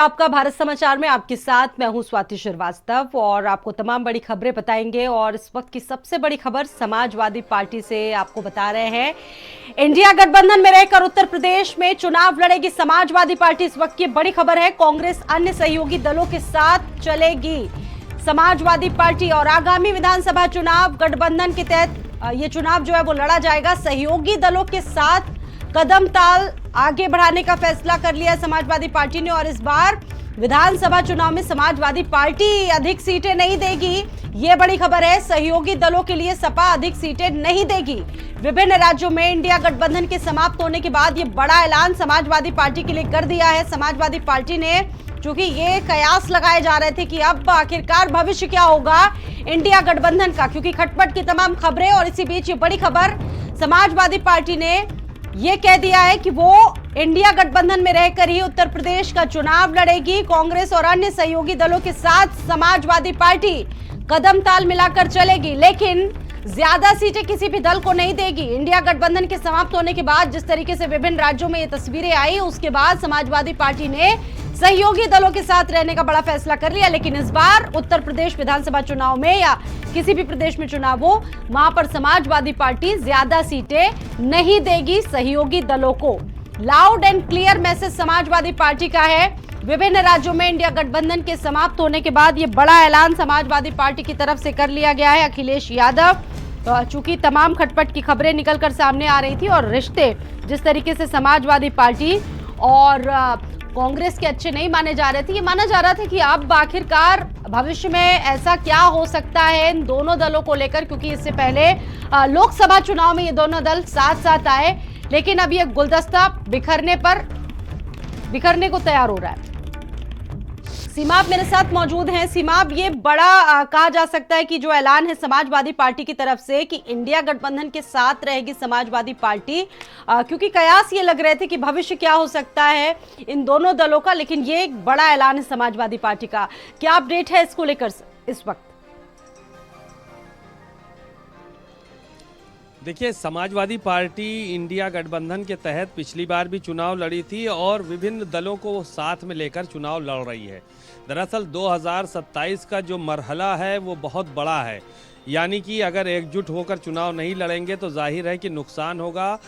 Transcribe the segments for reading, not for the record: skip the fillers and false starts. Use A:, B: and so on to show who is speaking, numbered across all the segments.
A: आपका भारत समाचार में आपके साथ मैं हूं स्वाति श्रीवास्तव और आपको तमाम बड़ी खबरें बताएंगे। और इस वक्त की सबसे बड़ी खबर समाजवादी पार्टी से आपको बता रहे हैं। इंडिया गठबंधन में रहकर उत्तर प्रदेश में चुनाव लड़ेगी समाजवादी पार्टी। इस वक्त की बड़ी खबर है, कांग्रेस अन्य सहयोगी दलों के साथ चलेगी समाजवादी पार्टी और आगामी विधानसभा चुनाव गठबंधन के तहत ये चुनाव जो है वो लड़ा जाएगा। सहयोगी दलों के साथ कदम ताल आगे बढ़ाने का फैसला कर लिया है समाजवादी पार्टी ने। और इस बार विधानसभा चुनाव में समाजवादी पार्टी अधिक सीटें नहीं देगी, ये बड़ी खबर है। सहयोगी दलों के लिए सपा अधिक सीटें नहीं देगी। विभिन्न राज्यों में इंडिया गठबंधन के समाप्त होने के बाद ये बड़ा ऐलान समाजवादी पार्टी के लिए कर दिया है समाजवादी पार्टी ने। चूंकि ये कयास लगाए जा रहे थे कि अब आखिरकार भविष्य क्या होगा इंडिया गठबंधन का, क्योंकि खटपट की तमाम खबरें। और इसी बीच ये बड़ी खबर, समाजवादी पार्टी ने ये कह दिया है कि वो इंडिया गठबंधन में रहकर ही उत्तर प्रदेश का चुनाव लड़ेगी। कांग्रेस और अन्य सहयोगी दलों के साथ समाजवादी पार्टी कदम ताल मिलाकर चलेगी, लेकिन ज्यादा सीटें किसी भी दल को नहीं देगी। इंडिया गठबंधन के समाप्त होने के बाद जिस तरीके से विभिन्न राज्यों में ये तस्वीरें आई, उसके बाद समाजवादी पार्टी ने सहयोगी दलों के साथ रहने का बड़ा फैसला कर लिया। लेकिन इस बार उत्तर प्रदेश विधानसभा चुनाव में या किसी भी प्रदेश में चुनाव हो, वहां पर समाजवादी पार्टी ज्यादा सीटें नहीं देगी सहयोगी दलों को। Loud and clear message Samajwadi party का है। विभिन्न राज्यों में इंडिया गठबंधन के समाप्त होने के बाद ये बड़ा ऐलान समाजवादी पार्टी की तरफ से कर लिया गया है। अखिलेश यादव, चूंकि तमाम खटपट की खबरें निकलकर सामने आ रही थी और रिश्ते जिस तरीके से समाजवादी पार्टी और कांग्रेस के अच्छे नहीं माने जा रहे थे, ये माना जा रहा था कि अब आखिरकार भविष्य में ऐसा क्या हो सकता है इन दोनों दलों को लेकर, क्योंकि इससे पहले लोकसभा चुनाव में ये दोनों दल साथ साथ आए। लेकिन अब ये गुलदस्ता बिखरने को तैयार हो रहा है। सीमा आप मेरे साथ मौजूद हैं। सीमा, अब ये बड़ा कहा जा सकता है कि जो ऐलान है समाजवादी पार्टी की तरफ से कि इंडिया गठबंधन के साथ रहेगी समाजवादी पार्टी, क्योंकि कयास ये लग रहे थे कि भविष्य क्या हो सकता है इन दोनों दलों का, लेकिन ये एक बड़ा ऐलान है समाजवादी पार्टी का। क्या अपडेट है इसको लेकर इस वक्त?
B: देखिए, समाजवादी पार्टी इंडिया गठबंधन के तहत पिछली बार भी चुनाव लड़ी थी और विभिन्न दलों को साथ में लेकर चुनाव लड़ रही है। दरअसल 2027 का जो मरहला है वो बहुत बड़ा है, यानी कि अगर एकजुट होकर चुनाव नहीं लड़ेंगे तो जाहिर है कि नुकसान होगा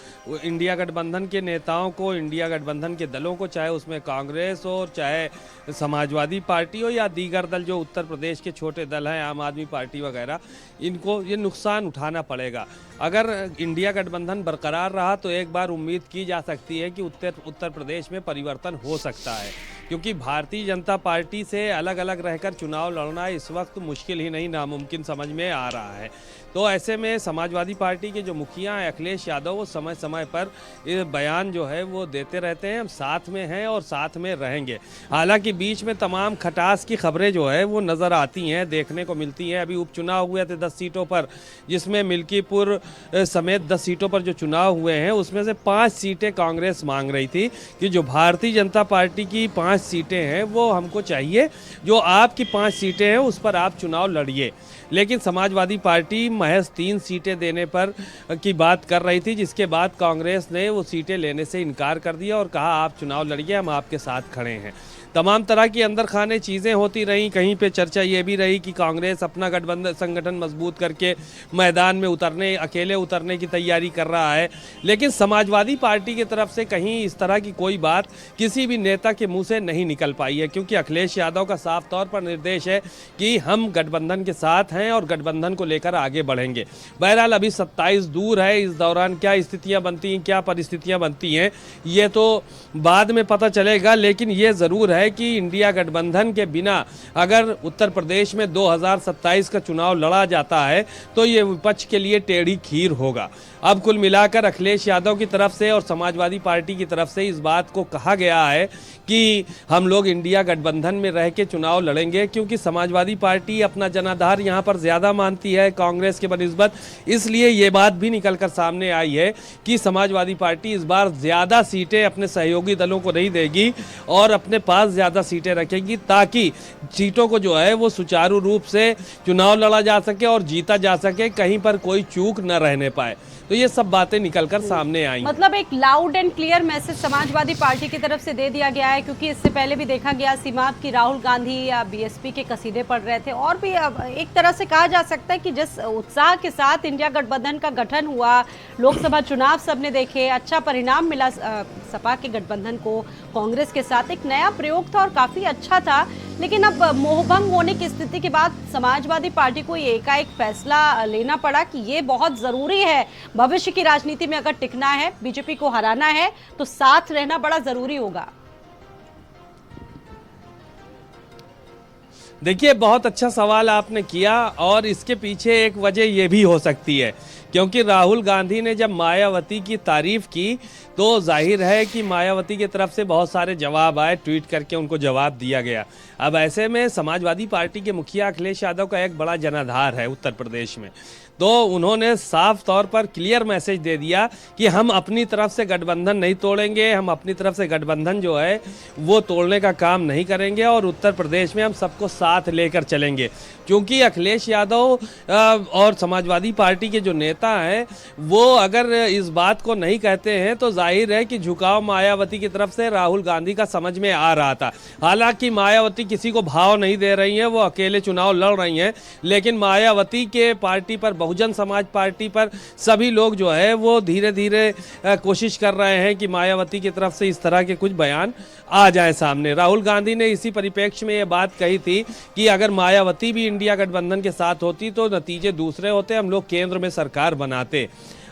B: इंडिया गठबंधन के नेताओं को, इंडिया गठबंधन के दलों को, चाहे उसमें कांग्रेस हो, चाहे समाजवादी पार्टी हो या दीगर दल जो उत्तर प्रदेश के छोटे दल हैं, आम आदमी पार्टी वगैरह, इनको ये नुकसान उठाना पड़ेगा। अगर इंडिया गठबंधन बरकरार रहा तो एक बार उम्मीद की जा सकती है कि उत्तर प्रदेश में परिवर्तन हो सकता है, क्योंकि भारतीय जनता पार्टी से अलग अलग रहकर चुनाव लड़ना इस वक्त मुश्किल ही नहीं, नामुमकिन समझ में आ रहा है। तो ऐसे में समाजवादी पार्टी के जो मुखिया हैं अखिलेश यादव, वो समय समय पर ये बयान जो है वो देते रहते हैं, हम साथ में हैं और साथ में रहेंगे। हालांकि बीच में तमाम खटास की खबरें जो है वो नज़र आती हैं, देखने को मिलती हैं। अभी उपचुनाव हुए थे 10 सीटों पर, जिसमें मिल्कीपुर समेत 10 सीटों पर जो चुनाव हुए हैं उसमें से 5 सीटें कांग्रेस मांग रही थी कि जो भारतीय जनता पार्टी की 5 सीटें हैं वो हमको चाहिए, जो आपकी 5 सीटें हैं उस पर आप चुनाव लड़िए। लेकिन समाजवादी पार्टी महज 3 सीटें देने पर की बात कर रही थी, जिसके बाद कांग्रेस ने वो सीटें लेने से इनकार कर दिया और कहा आप चुनाव लड़िए, हम आपके साथ खड़े हैं। तमाम तरह की अंदर खाने चीज़ें होती रहीं। कहीं पे चर्चा ये भी रही कि कांग्रेस अपना गठबंधन संगठन मजबूत करके मैदान में अकेले उतरने की तैयारी कर रहा है। लेकिन समाजवादी पार्टी की तरफ से कहीं इस तरह की कोई बात किसी भी नेता के मुंह से नहीं निकल पाई है, क्योंकि अखिलेश यादव का साफ तौर पर निर्देश है कि हम गठबंधन के साथ हैं और गठबंधन को लेकर आगे बढ़ेंगे। बहरहाल अभी 27 दूर है, इस दौरान क्या स्थितियाँ बनती हैं, क्या परिस्थितियाँ बनती हैं, ये तो बाद में पता चलेगा। लेकिन ये ज़रूर है कि इंडिया गठबंधन के बिना अगर उत्तर प्रदेश में 2027 का चुनाव लड़ा जाता है तो ये विपक्ष के लिए टेढ़ी खीर होगा। अब कुल मिलाकर अखिलेश यादव की तरफ से और समाजवादी पार्टी की तरफ से इस बात को कहा गया है कि हम लोग इंडिया गठबंधन में रह के चुनाव लड़ेंगे, क्योंकि समाजवादी पार्टी अपना जनाधार यहाँ पर ज़्यादा मानती है कांग्रेस के बनिस्बत। इसलिए ये बात भी निकल कर सामने आई है कि समाजवादी पार्टी इस बार ज़्यादा सीटें अपने सहयोगी दलों को नहीं देगी और अपने पास ज़्यादा सीटें रखेगी, ताकि सीटों को जो है वो सुचारू रूप से चुनाव लड़ा जा सके और जीता जा सके, कहीं पर कोई चूक न रहने पाए। तो ये सब बातें निकलकर सामने आई।
A: मतलब एक loud and clear message Samajwadi party की तरफ से दे दिया गया है, क्योंकि इससे पहले भी देखा गया सीमांत की राहुल गांधी या बीएसपी के कसीदे पढ़ रहे थे, और भी अब एक तरह से कहा जा सकता है कि जिस उत्साह के साथ इंडिया गठबंधन का गठन हुआ, लोकसभा चुनाव सबने देखे, अच्छा परिणाम मिला सपा के गठबंधन को कांग्रेस के साथ, एक नया प्रयोग था और काफी अच्छा था। लेकिन अब मोहभंग होने की स्थिति के बाद समाजवादी पार्टी को ये एकाएक फैसला लेना पड़ा कि ये बहुत जरूरी है, भविष्य की राजनीति में अगर टिकना है, बीजेपी को हराना है, तो साथ रहना बड़ा जरूरी होगा।
B: देखिए, बहुत अच्छा सवाल आपने किया, और इसके पीछे एक वजह यह भी हो सकती है, क्योंकि राहुल गांधी ने जब मायावती की तारीफ की तो जाहिर है कि मायावती की तरफ से बहुत सारे जवाब आए, ट्वीट करके उनको जवाब दिया गया। अब ऐसे में समाजवादी पार्टी के मुखिया अखिलेश यादव का एक बड़ा जनाधार है उत्तर प्रदेश में, तो उन्होंने साफ तौर पर क्लियर मैसेज दे दिया कि हम अपनी तरफ से गठबंधन नहीं तोड़ेंगे, हम अपनी तरफ से गठबंधन जो है वो तोड़ने का काम नहीं करेंगे, और उत्तर प्रदेश में हम सबको साथ लेकर चलेंगे। क्योंकि अखिलेश यादव और समाजवादी पार्टी के जो नेता हैं वो अगर इस बात को नहीं कहते हैं तो जाहिर है कि झुकाव मायावती की तरफ से राहुल गांधी का समझ में आ रहा था। हालांकि मायावती किसी को भाव नहीं दे रही हैं, वो अकेले चुनाव लड़ रही हैं, लेकिन मायावती के पार्टी पर, बहुजन समाज पार्टी पर सभी लोग जो है वो धीरे धीरे कोशिश कर रहे हैं कि मायावती की तरफ से इस तरह के कुछ बयान आ जाए सामने। राहुल गांधी ने इसी परिप्रेक्ष्य में ये बात कही थी कि अगर मायावती भी इंडिया गठबंधन के साथ होती तो नतीजे दूसरे होते, हम लोग केंद्र में सरकार बनाते।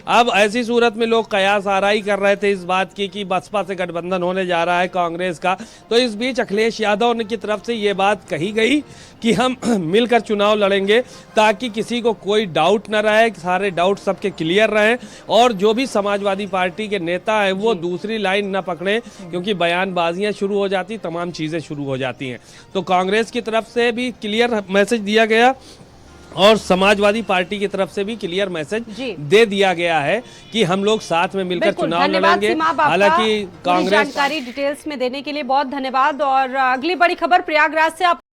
B: अब ऐसी सूरत में लोग कयास आराई कर रहे थे इस बात की कि बसपा से गठबंधन होने जा रहा है कांग्रेस का, तो इस बीच अखिलेश यादव की तरफ से ये बात कही गई कि हम मिलकर चुनाव लड़ेंगे, ताकि किसी को कोई डाउट न रहे, सारे डाउट सबके क्लियर रहें, और जो भी समाजवादी पार्टी के नेता हैं वो दूसरी लाइन न पकड़ें, क्योंकि बयानबाजियां शुरू हो जाती, तमाम चीज़ें शुरू हो जाती हैं। तो कांग्रेस की तरफ से भी क्लियर मैसेज दिया गया और समाजवादी पार्टी की तरफ से भी क्लियर मैसेज दे दिया गया है कि हम लोग साथ में मिलकर चुनाव लड़ेंगे। हालांकि कांग्रेस
A: जानकारी डिटेल्स में देने के लिए बहुत धन्यवाद। और अगली बड़ी खबर प्रयागराज से आप